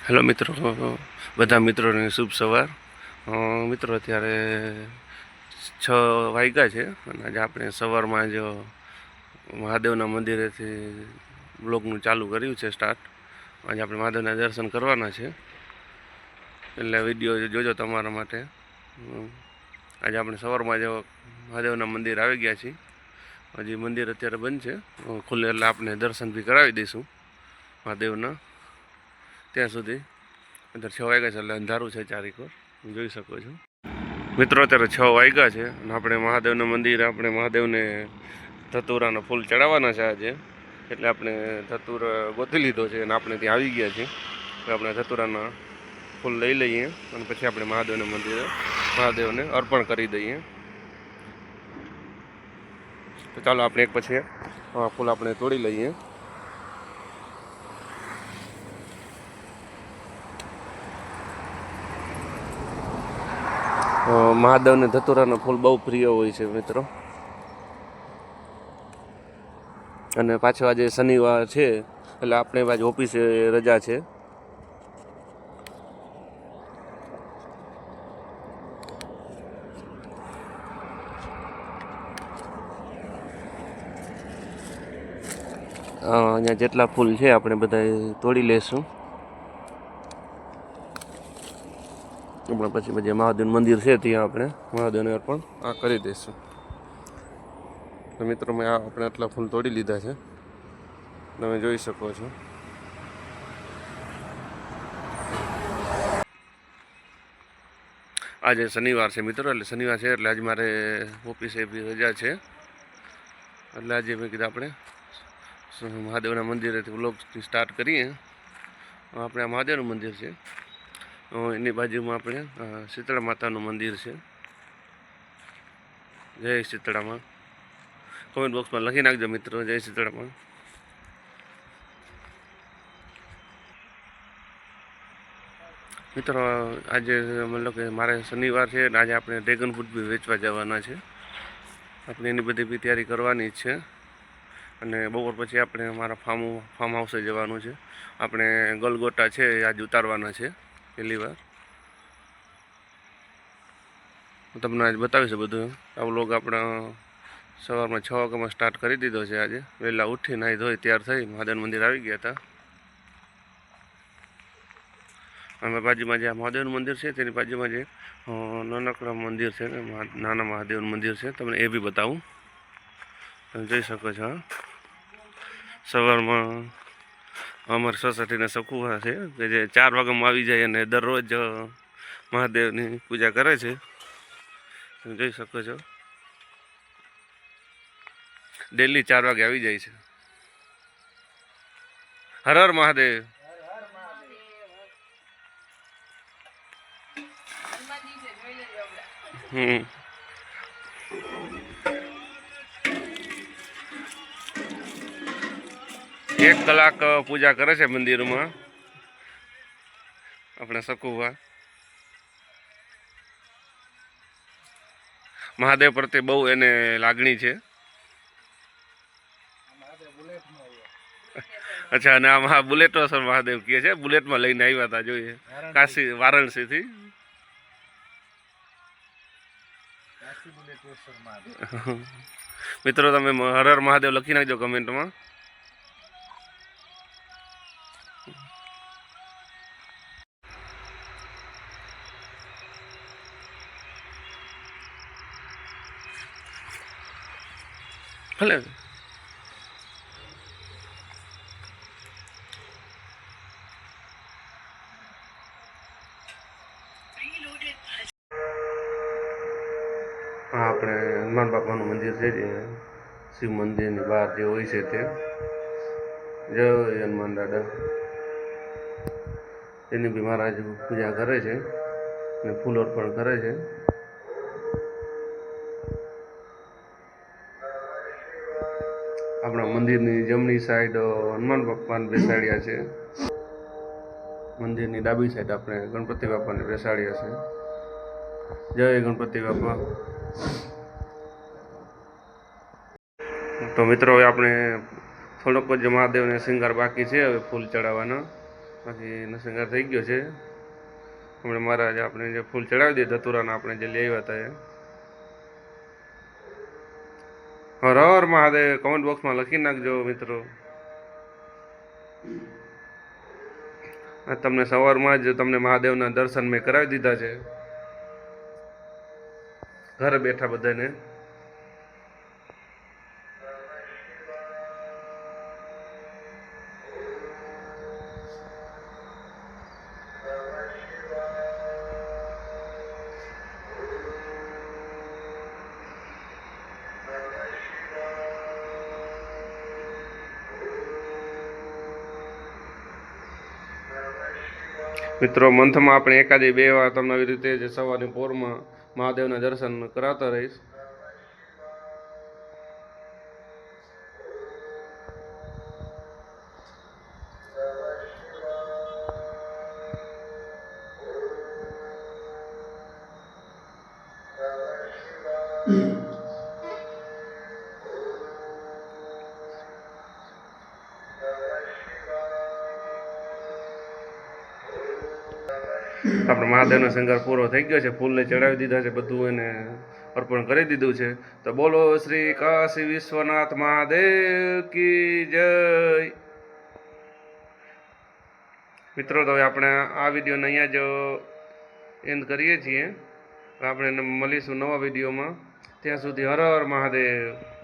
Hello મિત્રો, બધા મિત્રોને શુભ સવાર. મિત્રો અત્યારે 6 વાગ્યા છે અને આજે આપણે સવારમાં જ મહાદેવના મંદિરેથી બ્લોગનું ચાલુ કર્યું છે સ્ટાર્ટ. આજે આપણે મહાદેવના દર્શન કરવાના છે, એટલે વિડીયો જોજો તમારા માટે. આજે આપણે સવારમાં જ મહાદેવના મંદિર આવી ગયા છીએ. હજી મંદિર અત્યારે બંધ છે, ખુલ્લે એટલે આપણે દર્શન બી કરાવી દઈશું મહાદેવના. ત્યાં સુધી અત્યારે 6 વાગ્યા છે એટલે અંધારું છે ચારેકોર, જોઈ શકો છો મિત્રો. અત્યારે 6 વાગ્યા છે અને આપણે મહાદેવના મંદિર, આપણે મહાદેવને ધતુરાના ફૂલ ચડાવવાના છે આજે. એટલે આપણે ધતુર ગોતી લીધો છે અને આપણે ત્યાં આવી ગયા છીએ. આપણે ધતુરાના ફૂલ લઈ લઈએ અને પછી આપણે મહાદેવના મંદિરે મહાદેવને અર્પણ કરી દઈએ. તો ચાલો આપણે એક પછી ફૂલ આપણે તોડી લઈએ. મહાદેવને ધતુરાના ફૂલ બહુ પ્રિય હોય છે મિત્રો. અને પાછો આજે શનિવાર છે એટલે આપણે આજે ઓફિસે રજા છે. અહીંયા જેટલા ફૂલ છે આપણે બધા તોડી લેશું. હમણાં પછી જે મહાદેવનું મંદિર છે ત્યાં આપણે મહાદેવને અર્પણ કરી દઈશું. તો મિત્રો મેં આપણે આટલા ફૂલ તોડી લીધા છે, તમે જોઈ શકો છો. આજે શનિવાર છે મિત્રો, એટલે શનિવાર છે એટલે આજે મારે ઓફિસે બી રજા છે. એટલે આજે મેં કીધું આપણે મહાદેવના મંદિરેથી વ્લોગથી સ્ટાર્ટ કરીએ. આપણે આ મહાદેવનું મંદિર છે, એની બાજુમાં આપણે શીતળા માતાનું મંદિર છે. જય શીતળામાં. કમેન્ટ બોક્સમાં લખી નાખજો મિત્રો, જય શીતળામાં. મિત્રો આજે મતલબ કે મારે શનિવાર છે અને આજે આપણે ડ્રેગન ફ્રૂટ બી વેચવા જવાના છે. આપણે એની બધી બી તૈયારી કરવાની જ છે. અને બપોર પછી આપણે અમારા ફાર્મ હાઉસે જવાનું છે. આપણે ગલગોટા છે એ આજે ઉતારવાના છે પહેલી વાર. હું તમને આજે બતાવીશ બધું. આ વ્લોગ આપણા સવારમાં 6 વાગ્યામાં સ્ટાર્ટ કરી દીધો છે. આજે વહેલા ઉઠી નાહી ધોઈ તૈયાર થઈ મહાદેવ મંદિર આવી ગયા હતા. અમે બાજુમાં જે મહાદેવનું મંદિર છે તેની બાજુમાં જે નાનકડા મંદિર છે, નાના મહાદેવનું મંદિર છે, તમને એ બી બતાવું. તમે જોઈ શકો છો. સવારમાં અમારી સોસાયટીના સખુવા છે કે જે 4 વાગ્યામાં આવી જાય અને દરરોજ મહાદેવની પૂજા કરે છે. તમે જોઈ શકો છો, ડેલી 4 વાગે આવી જાય છે. હર હર મહાદેવ. હમ 1 કલાક પૂજા કરે છે મંદિરમાં આપણે સકુવા. મહાદેવ પ્રત્યે બહુ એને લાગણી છે. અચ્છા, અને આ બુલેટોસર મહાદેવ કહે છે. બુલેટમાં લઈને આવ્યા હતા, જોઈએ કાશી વારાણસીથી. મિત્રો તમે હર હર મહાદેવ લખી નાખજો કમેન્ટમાં. ભલે આપણે હનુમાન બાપાનું મંદિર છે, જે શિવ મંદિરની બહાર જે હોય છે તે. જય હનુમાન દાદા. એની બી મહારાજ પૂજા કરે છે અને ફૂલ અર્પણ કરે છે. આપણા મંદિરની જમણી સાઈડ હનુમાન બાપાને બેસાડ્યા છે. મંદિરની ડાબી સાઈડ આપણે ગણપતિ બાપાને બેસાડ્યા છે. જય ગણપતિ બાપા. તો મિત્રો હવે આપણે થોડોક જ મહાદેવને શૃંગાર બાકી છે હવે ફૂલ ચડાવવાનો. બાકી એનો શૃંગાર થઈ ગયો છે. હમણાં મહારાજ આપણે જે ફૂલ ચડાવી દઈએ ધતુરાના આપણે જે લઈ આવ્યા હતા એ. હર હર મહાદેવ કમેન્ટ બોક્સમાં લખી નાખજો મિત્રો. તમને સવારમાં જ તમને મહાદેવના દર્શન મેં કરાવી દીધા છે ઘરે બેઠા બધાને. મિત્રો મંથમાં આપણે એકાદી 2 વાર તમને આવી રીતે જ સવારની પોરમાં મહાદેવના દર્શન કરાવતા રહીશ. આપણે મહાદેવનો શૃંગાર પૂરો થઈ ગયો છે. ફૂલને ચડાવી દીધા છે, બધું એને અર્પણ કરી દીધું છે. તો બોલો શ્રી કાશી વિશ્વનાથ મહાદેવ કી જય. મિત્રો તો હવે આપણે આ વિડીયોને અહીંયા જ એન્ડ કરીએ છીએ. આપણે મળીશું નવા વિડીયોમાં. ત્યાં સુધી હર હર મહાદેવ.